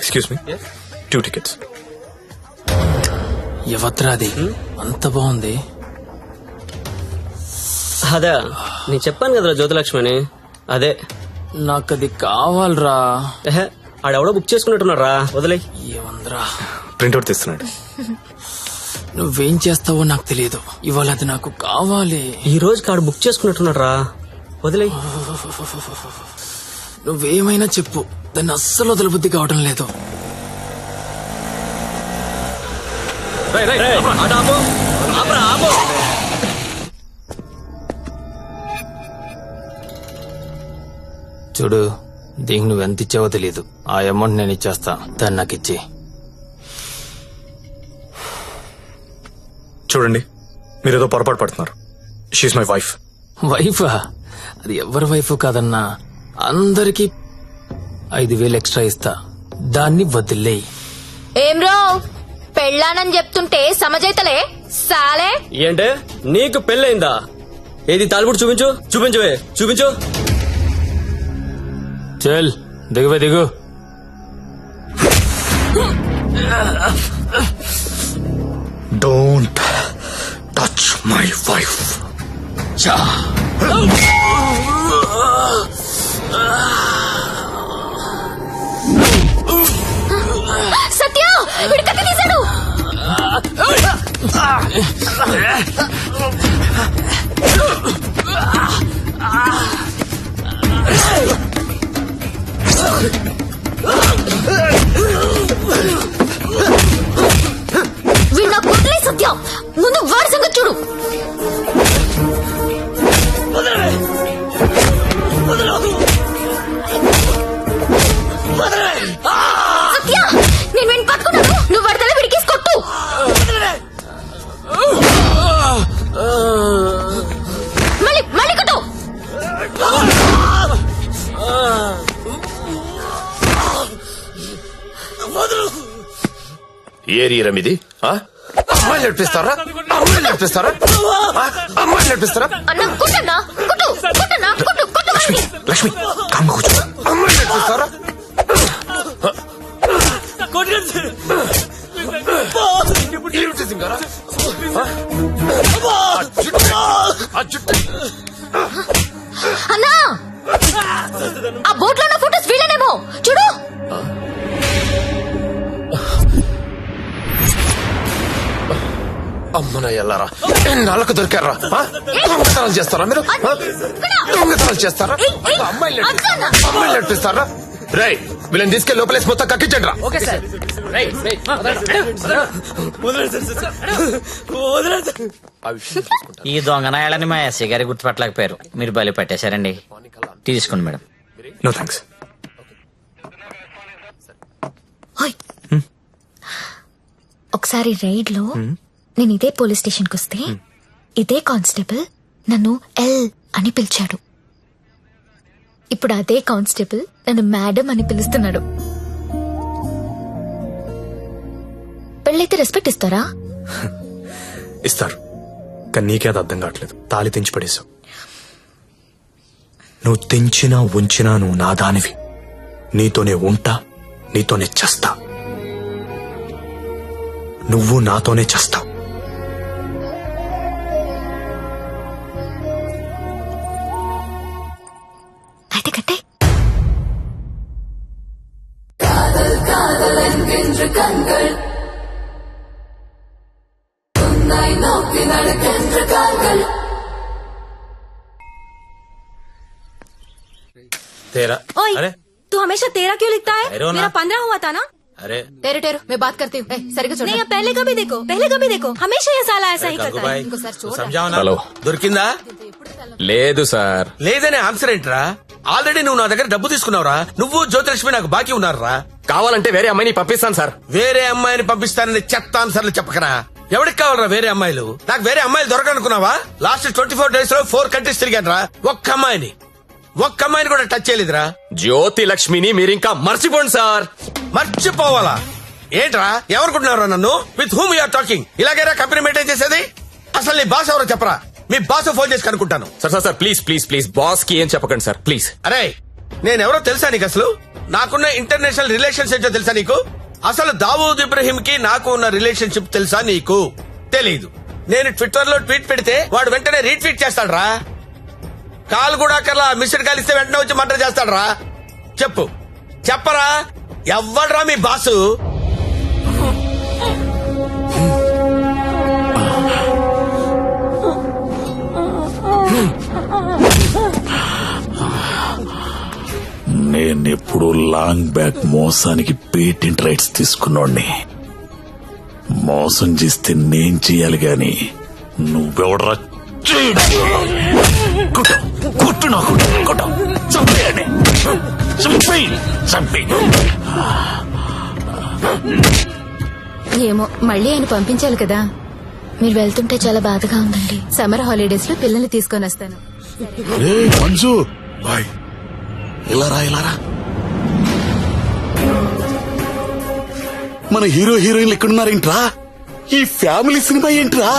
Excuse me, 2 tickets. ఎవత్రాది అంత బాగుంది. అదే నేను చెప్పాను కదరా జ్యోతిలక్ష్మి అని. అదే నాకది కావాలరా. ఆడెవడో బుక్ చేసుకున్నట్టున్నారా, వదిలే. ఏమందరా ప్రింట్అవుట్ తీస్తున్నాడు. నువ్వేం చేస్తావో నాకు తెలియదు, ఇవాళ అది నాకు కావాలి. ఈ రోజు ఆడు బుక్ చేసుకున్నట్టున్నారా, వదిలే. నువ్వేమైనా చెప్పు, దాన్ని అస్సలు వదలబుద్ధి కావడం లేదు. చూడు, దీనికి నువ్వెంత ఇచ్చావో తెలీదు. ఆ అమౌంట్ నేను ఇచ్చేస్తా, దాన్ని నాకు ఇచ్చి. చూడండి, మీరేదో పొరపాటు పడుతున్నారు. She's my wife. వైఫా? అది ఎవరి వైఫ్ కాదన్నా. అందరికి 5,000 ఎక్స్ట్రా ఇస్తా, దాన్ని వదిలేయి. ఏం రో పెళ్ళానని చెప్తుంటే సమజైతలే సాలే. ఏంటే నీకు పెళ్ళయిందా? ఏది తాలిబుట్టు చూపించు, చూపించవే, చూపించు. చల్ దిగువే, దిగు. Don't touch my wife. Satya వీడి కత్తి తీశాడు. వీడు నాకు వదిలే సత్య, ముందు వాడి సంగతి చూడు. సత్య నేను వీడిని పట్టుకున్నాను, నువ్వు వాడి తల విడికేసి కొట్టు. మళ్ళీ మళ్ళీ కొట్టు. ఏరియా ఇది అమ్మాయిలు నడిపిస్తారా? అమ్మాయిలు నడిపిస్తారా? అమ్మాయిలు నడిపిస్తారా? అన్న కొట్టన్నా, కొట్టు కొట్టన్నా, కొట్టు కొట్టు. లక్ష్మి, కామ్గా కూర్చో. అమ్మాయిలు నడిపిస్తారా? ఏమిటి సింగారా? అన్నా, ఆ బోట్ లో ఉన్న ఫోటోస్ వీళ్ళనేమో చూడు. అమ్మన ఎల్లారా, ఎన్నాళ్ళకు దొరికారా? దొంగతనాలు చేస్తారా మీరు? దొంగతనాలు చేస్తారా? అమ్మాయిలు నడిపిస్తారా? రై వీళ్ళని తీసుకెళ్ళి లోపలేసి మొత్తం కక్కించండి రా. ఈ దొంగనాయాలని మా ఎస్ఐ గారి గుర్తుపట్టలేకపోయారు, మీరు బలి పట్టేశారండి. తీసుకోండి మేడం. No thanks. ఒకసారి రైడ్ లో నేను ఇదే పోలీస్ స్టేషన్ కు వస్తే ఇదే కానిస్టేబుల్ నన్ను ఎల్ అని పిలిచాడు. ఇప్పుడు అదే కానిస్టేబుల్ నన్ను మేడం అని పిలుస్తున్నాడు. పెళ్ళైతే రెస్పెక్ట్ ఇస్తారా? ఇస్తారు, కానీ నీకే అది అర్థం కావట్లేదు. తాళి తెంచి పడేశావు. నువ్వు తెంచినా ఉంచినా నువ్వు నా దానివి. నీతోనే ఉంటా, నీతోనే చస్తా. నువ్వు నాతోనే చస్తావు. అయితే కట్టే. तेरा ओए, अरे तू हमेशा तेरा क्यों लिखता है? ठहरो ना। मेरा 15 हुआ था ना। अरे टेरो टेरो मैं बात करती हूँ. सरिगा छोड़. नहीं, अब पहले कभी देखो, पहले कभी देखो, हमेशा ये साला ऐसा ही करता है. समझाओ ना. హలో, దొరికిందా? లేదు సార్. లేదనే ఆన్సర్ ఏంట్రా? ఆల్రెడీ నువ్వు నా దగ్గర డబ్బు తీసుకున్నావురా. నువ్వు జ్యోతిలక్ష్మి నాకు బాకీ ఉన్నారా? కావాలంటే వేరే అమ్మాయిని పంపిస్తాను సార్. వేరే అమ్మాయిని పంపిస్తానని చెత్త ఆన్సర్లు చెప్పకరా. ఎవరికి కావాలరా వేరే అమ్మాయిలు? నాకు వేరే అమ్మాయిలు దొరకనుకున్నావా? లాస్ట్ 24 days లో 4 countries తిరిగానరా. ఒక్క అమ్మాయిని కూడా టచ్ చేయలేదురా. జ్యోతి లక్ష్మిని మీరింకా మర్చిపోండి సార్. మర్చిపోవాలా? ఏంట్రా, ఎవరుకుంటున్నారా నన్ను? With whom you are talking? ఇలాగైనా కంపెనీ మెయింటైన్ చేసేది? అసలు నీ బాస్ ఎవరో చెప్పరా. మీ బాస్ ఫోన్ చేసి కనుక్కుంటాను. Sir sir sir please please please boss కి ఏం చెప్పకండి సార్ ప్లీజ్. అరే నేనెవరో తెలుసా నీకు? అసలు నాకున్న ఇంటర్నేషనల్ రిలేషన్స్ ఏంటో తెలుసా నీకు? అసలు దావూద్ ఇబ్రహీం కి నాకు ఉన్న రిలేషన్షిప్ తెలుసా నీకు? తెలీదు. నేను ట్విట్టర్ లో ట్వీట్ పెడితే వాడు వెంటనే రీట్వీట్ చేస్తాడు రా. కాల్ కూడా అక్కర్లా, మిస్డ్ కాల్ ఇస్తే వెంటనే వచ్చి మర్డర్ చేస్తాడు రా. చెప్పు, చెప్పరా, ఎవ్వడ్రా మీ బాసు? నేనెప్పుడు లాంగ్ బ్యాక్ మోసానికి పేటెంట్ రైట్స్ తీసుకున్నోడ్ని. మోసం చేస్తే నేను చెయ్యాలి గాని నువ్వెవడరా? కొట్టు నాకు, కొట్టు, చంపేయండి, చంపేయి. ఏమో మళ్ళీ ఆయన పంపించాలి కదా. మీరు వెళ్తుంటే చాలా బాధగా ఉందండి. సమ్మర్ హాలిడేస్ లో పిల్లల్ని తీసుకొని వస్తాను. మంజు బాయ్, ఇలారా. మన హీరో హీరోయిన్లు ఎక్కడున్నారేంట్రా? ఈ ఫ్యామిలీ సినిమా ఏంట్రా?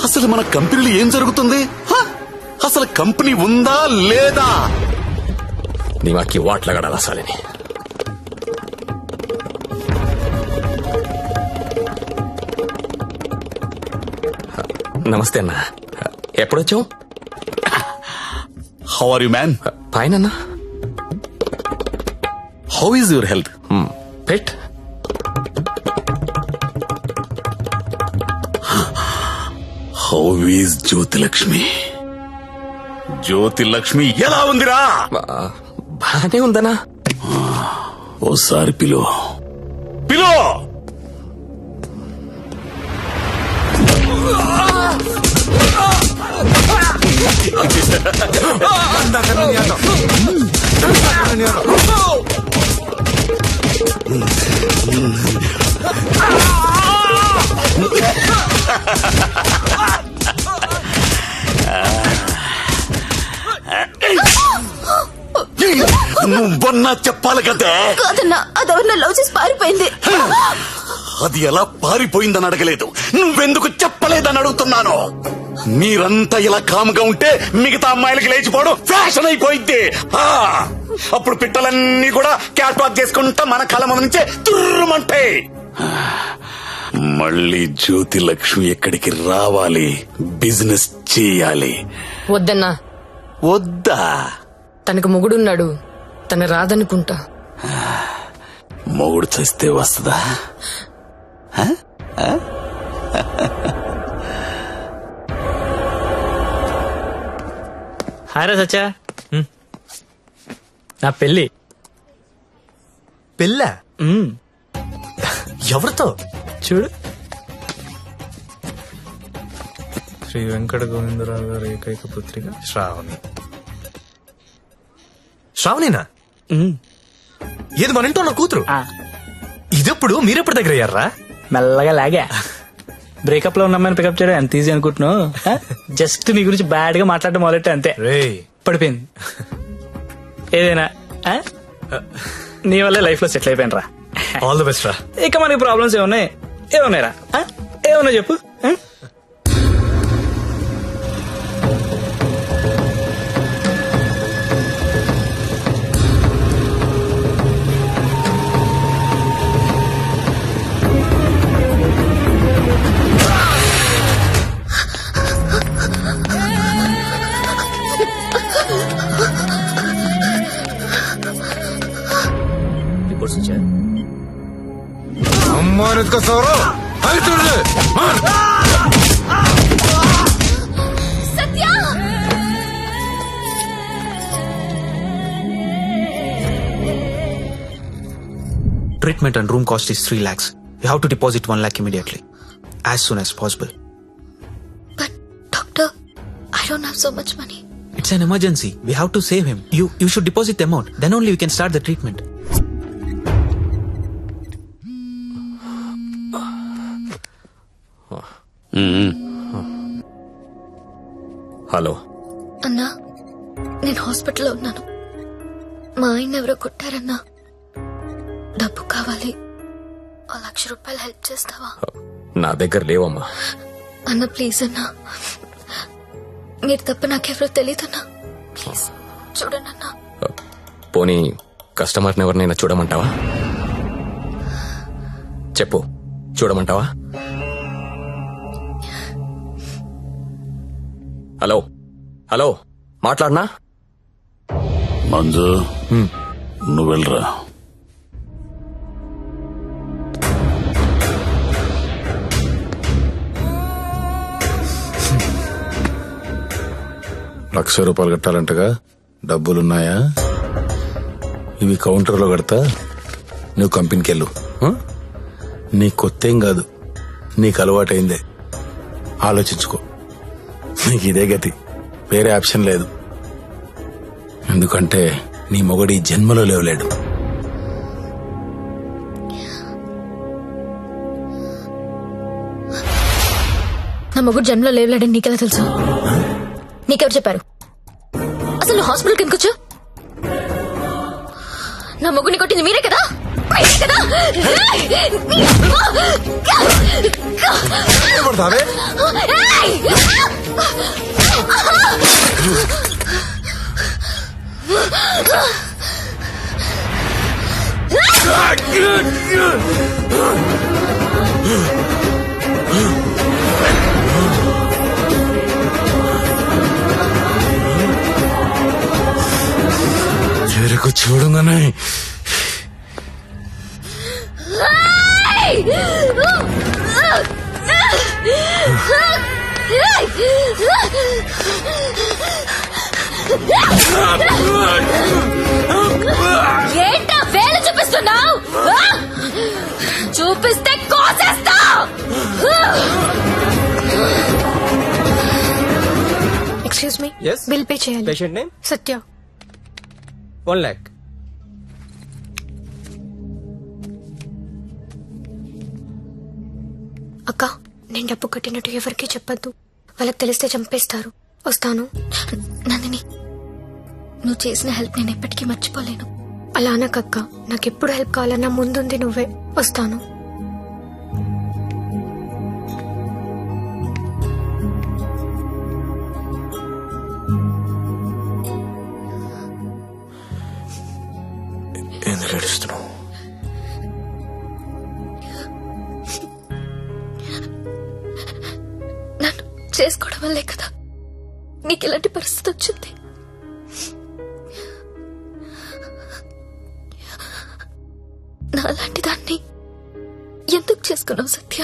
అసలు మన కంపెనీలో ఏం జరుగుతుంది? అసలు కంపెనీ ఉందా లేదా? దిమాకి వాట్లగడాల సాలిని. నమస్తే అన్న, ఎప్పుడొచ్చావు? How are you man? Fine అన్న. How is your health? పెట్ హౌ ఈజ్ జ్యోతిలక్ష్మి? జ్యోతిలక్ష్మి ఎలా ఉందిరా? బానే ఉందనా? ఓసారి పిలో. నువ్వన్నా చెప్పాలి కదా. కాదన్నా, అదెవరినో లవ్ చేసి పారిపోయింది. అది ఎలా పారిపోయిందని అడగలేదు, నువ్వెందుకు చెప్పలేదని అడుగుతున్నాను. మీరంతా ఇలా కామ్గా ఉంటే మిగతా అమ్మాయిలకి లేచిపోవడం ఫ్యాషన్ అయిపోయింది. అప్పుడు పిట్టలన్నీ కూడా క్యాట్ వాక్ చేసుకుంటా మన కళ్ళ ముందు నుంచే తుర్రుమంటాయి. మళ్ళీ జ్యోతి లక్ష్మి ఎక్కడికి రావాలి, బిజినెస్ చేయాలి. వద్దన్నా. వద్దా? తనకు మొగుడున్నాడు, తన రాదనుకుంటా. మొగుడు చస్తే వస్తుందా? హాయ్ రా సచ్చా. నా పెళ్ళి. పెళ్ళా? ఎవరితో? చూడు, శ్రీ వెంకట గోవిందరావు గారి ఏకైక పుత్రిక శ్రావణి. శ్రావణినా? ఏది మన ఇంట్లో నా కూతురు? ఇదెప్పుడు మీరెప్పుడు దగ్గర అయ్యారా? మెల్లగా లాగా. బ్రేకప్ లో ఉన్నామని పికప్ చేయడం ఎంత ఈజీ అనుకుంటున్నావు? జస్ట్ నీ గురించి బ్యాడ్ గా మాట్లాడడం మొదలెట్టే అంతే, పడిపోయింది. ఏదైనా నీ వల్లే లైఫ్ లో సెటిల్ అయిపోయిన రా. ఆల్ ది బెస్ట్ రా. ఇక మనకి ప్రాబ్లమ్స్ ఏమున్నాయిరా? ఏమన్నా చెప్పు. Treatment and room cost is 3 lakhs. You have to deposit 1 lakh immediately, as soon as possible. But doctor, I don't have so much money. It's an emergency. We have to save him. You should deposit the amount. Then only we can start the treatment. Hello అన్నా, నేను హాస్పిటల్లో ఉన్నాను. మా ఆయన ఎవరో కొట్టారన్నా. డబ్బు కావాలి. 1,00,000 రూపాయలు హెల్ప్ చేస్తావా? నా దగ్గర లేవమ్మా. అన్న ప్లీజ్ అన్నా, మీరు తప్ప నాకెవరో తెలియదన్నా. ప్లీజ్ చూడనన్నా. పోనీ కస్టమర్ని ఎవరినైనా చూడమంటావా? చెప్పు, చూడమంటావా? హలో హలో, మాట్లాడనా? మంజు, నువ్వు వెళ్ళరా. ₹1,00,000 కట్టాలంటగా, డబ్బులున్నాయా? ఇవి కౌంటర్లో కడతా, నువ్వు కంపెనీకి వెళ్ళు. నీ కొత్తేం కాదు, నీకు అలవాటైందే. ఆలోచించుకో, నీకు ఇదే గతి, వేరే ఆప్షన్ లేదు. ఎందుకంటే నీ మొగడి జన్మలో లేవలేడు. నా మొగుడు జన్మలో లేవలేడని నీకెలా తెలుసు? నీకెవరు చెప్పారు? అసలు నువ్వు హాస్పిటల్కి ఎందుకు వచ్చావు? నా మొగుడిని కొట్టింది మీరే కదా? మీరే కదా? చెరుకు చూడంగానే ఏంటా వేలు చూపిస్తున్నావు? చూపిస్తే కోసేస్తా. ఎక్స్క్యూజ్ మీ, బిల్ పే చేయాలి. పేషెంట్ నేమ్ సత్య. 1 lakh. అక్క, నేను డబ్బు కట్టినట్టు ఎవరికీ చెప్పద్దు. వాళ్ళకి తెలిస్తే చంపేస్తారు. వస్తాను. నందిని, నువ్వు చేసిన హెల్ప్ నేను ఎప్పటికీ మర్చిపోలేను. అలా అనకక్క, నాకెప్పుడు హెల్ప్ కావాలన్నా ముందుంది నువ్వే. వస్తాను. ఎందుకు ఏడుస్తున్నావు? నన్ను చేసుకోవడం వల్లే కదా నీకు ఇలాంటి పరిస్థితి వచ్చింది. నాలాంటి దాన్ని ఎందుకు చేసుకున్నావు సత్య?